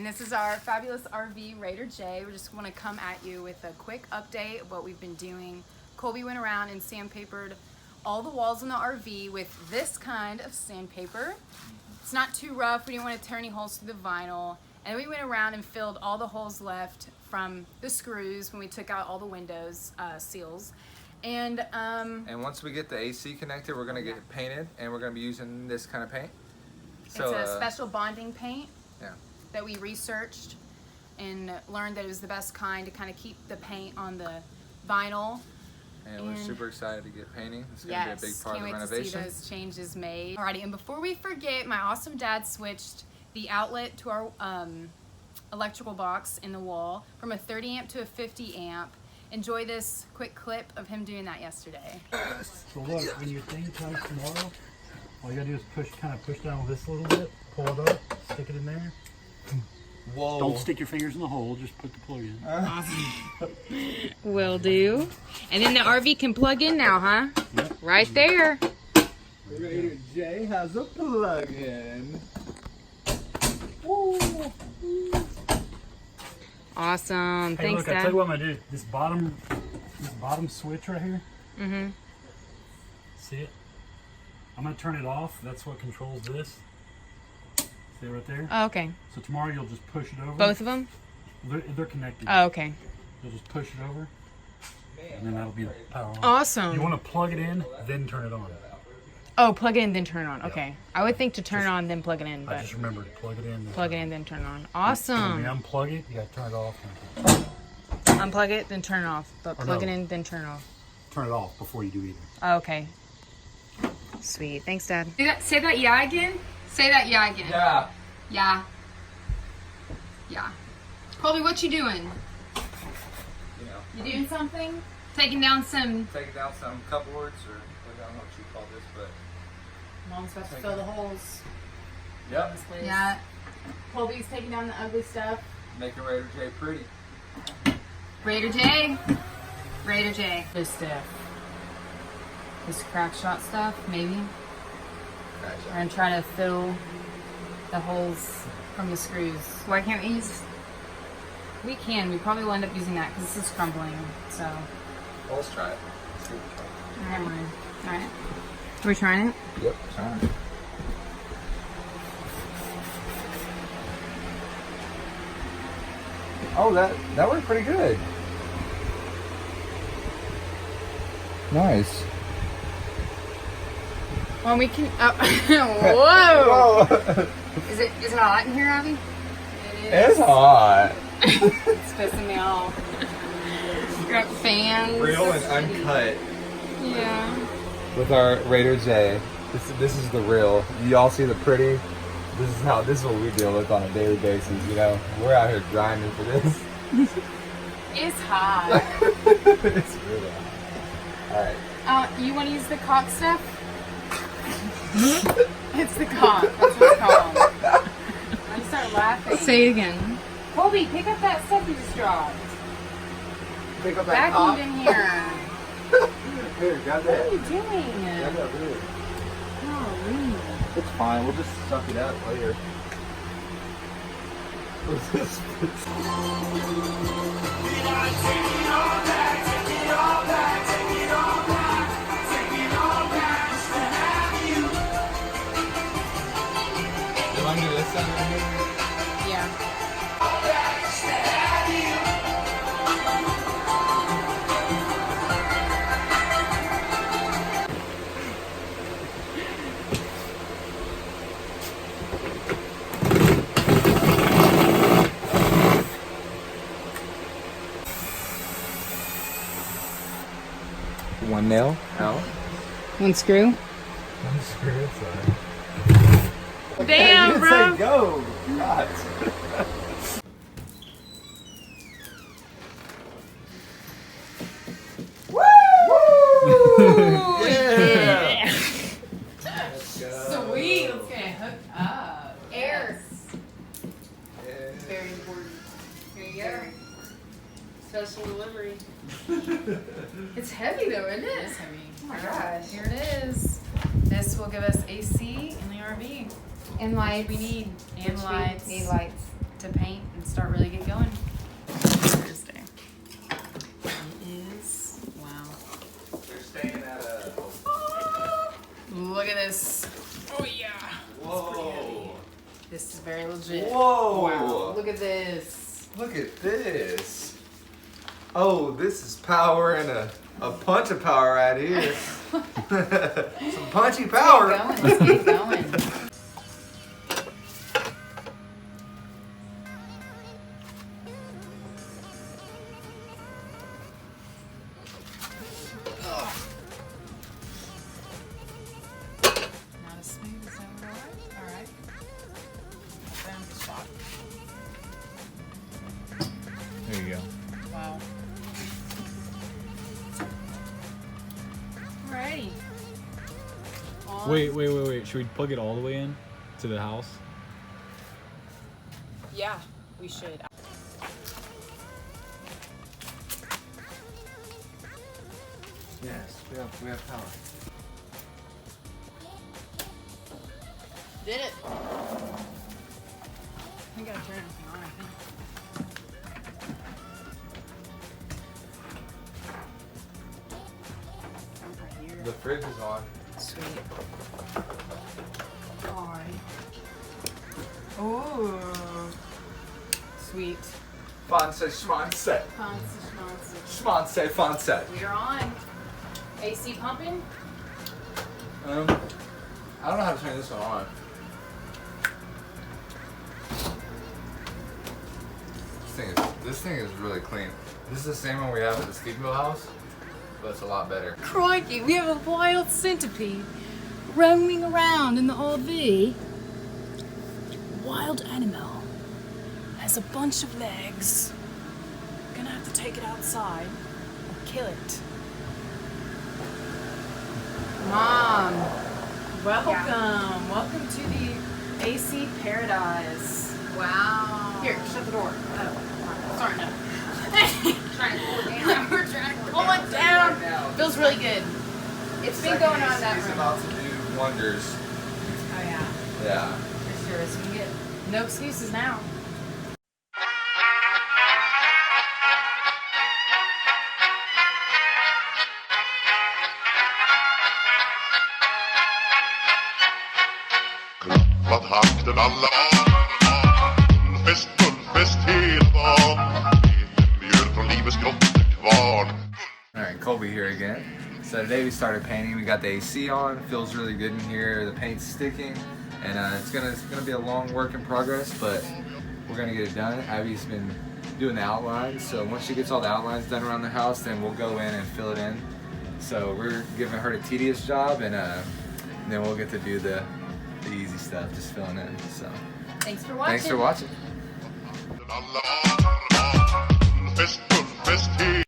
And this is our fabulous RV, Raider J. We just want to come at you with a quick update of what we've been doing. Colby went around and sandpapered all the walls in the RV with this kind of sandpaper. It's not too rough. We didn't want to tear any holes through the vinyl. And we went around and filled all the holes left from the screws when we took out all the windows seals. And once we get the AC connected, we're gonna get it painted, and we're gonna be using this kind of paint. So it's a special bonding paint yeah. that we researched and learned that it was the best kind to kind of keep the paint on the vinyl. And we're super excited to get painting. It's gonna Yes, be a big part of the can't wait renovation. to see those changes made. Alrighty, and before we forget, my awesome dad switched the outlet to our electrical box in the wall from a 30 amp to a 50 amp. Enjoy this quick clip of him doing that yesterday. So look, when your thing comes tomorrow, all you gotta do is kind of push down this a little bit, pull it up, stick it in there. Whoa. Don't stick your fingers in the hole, just put the plug in. Awesome. Will do. And then the RV can plug in now, huh? Yep. Right there. Raider J has a plug-in. Awesome. Hey, Thanks, look, I Dad. tell you what I'm gonna do. This bottom switch right here. Mm-hmm. See it? I'm gonna turn it off. That's what controls this. See it right there? Oh, okay. So tomorrow you'll just push it over. Both of them? They're connected. Oh, okay. You'll just push it over, and then that'll be the power on. Awesome. You want to plug it in, then turn it on. Oh, plug it in, then turn it on. Okay. I would think to turn it on, then plug it in, I but just remembered, plug it in. Then plug it in, then turn it on. When Awesome. you unplug it, you gotta turn it off. Unplug it, then turn it off. But Or plug no. it in, then turn it off. Turn it off before you do either. Oh, okay. Sweet. Thanks, Dad. Say that yeah again. Say that yeah again. Yeah. Yeah. Yeah. Colby, what you doing? You know, You doing something? Taking down some... taking down some cupboards, or I don't know what you call this, but Mom's about to fill the holes. yep. Yeah. Colby's taking down the ugly stuff. Making Raider J pretty. Raider J. Raider J. This stuff. This crack shot stuff, maybe. We're gonna try to fill the holes from the screws. Why can't we use... We can. We probably will end up using that because this is crumbling. So, Well, let's try it. Let's see what we never mind. All right. Are we trying it? try. Yep. Try it. Oh, that worked pretty good. Nice. Well, we can... Oh. Whoa! Whoa! Is it hot in here, Abby? It's hot. It's pissing me off. Got fans. Real and uncut Yeah. with our Raider J. This is the real. You all see the pretty. This is what we deal with on a daily basis. You know, we're out here grinding for this. It's hot. It's really hot. All right. You want to use the caulk stuff? It's the caulk. That's what it's called. I just start laughing. Say it again. Colby, pick up that stuff you just dropped. Pick up that Vacuumed in here. Here, grab What are that. you doing? Grab that wood. Golly. It's fine. We'll just suck it up later. You want to do this side right here? Yeah. One nail out. One screw. One screw, sorry. Damn, bro. Go. God. Yeah. Sweet. Let's get it hooked up. Air. Very important. Here you go. Special delivery. It's heavy though, isn't it? It's heavy. Oh my gosh. Here it is. This will give us AC in the RV. And lights. We need. And Which we lights. need lights. to paint and start really get going. Thursday. It is, wow. They're staying at a. Look at this. Oh yeah. Whoa. This is very legit. Whoa. Wow. Look at this. Look at this. Oh, this is power and a punch of power right here. Some punchy power. Let's get going. Not as smooth as that, all right. I found the spot. There you go. Wow. Alrighty. On. Wait. Should we plug it all the way in to the house? Yeah, we should. Yes, we have power. Did it. I gotta turn everything on, I think. Right here. The fridge is on. Sweet. Alright. Ooh. Sweet. Fonse, schmonse. Schmonse, fonse. We are on. AC pumping? I don't know how to turn this one on. This thing is really clean. This is the same one we have at the Steepville house, but it's a lot better. Crikey, we have a wild centipede roaming around in the RV. Wild animal. Has a bunch of legs. Gonna have to take it outside or kill it. Mom, welcome. Welcome to the AC paradise. Wow. Here, shut the door. Oh, sorry, no. Trying to cool it down. We're trying to Pull it down. Feels really good. It's been going on in that He's room. about to do wonders. Oh yeah, Yeah. for sure. So we get no excuses now. Klappat hakten alla Fullfest hela dagen Mjöl från livets grottekvarn. Alright, Colby here again. So today we started painting. We got the AC on. Feels really good in here. The paint's sticking, and it's gonna be a long work in progress, but we're gonna get it done. Abby's been doing the outlines, so once she gets all the outlines done around the house, then we'll go in and fill it in. So we're giving her the tedious job, and then we'll get to do the easy stuff, just filling in. So Thanks for watching. thanks for watching. Alla Fullfest hela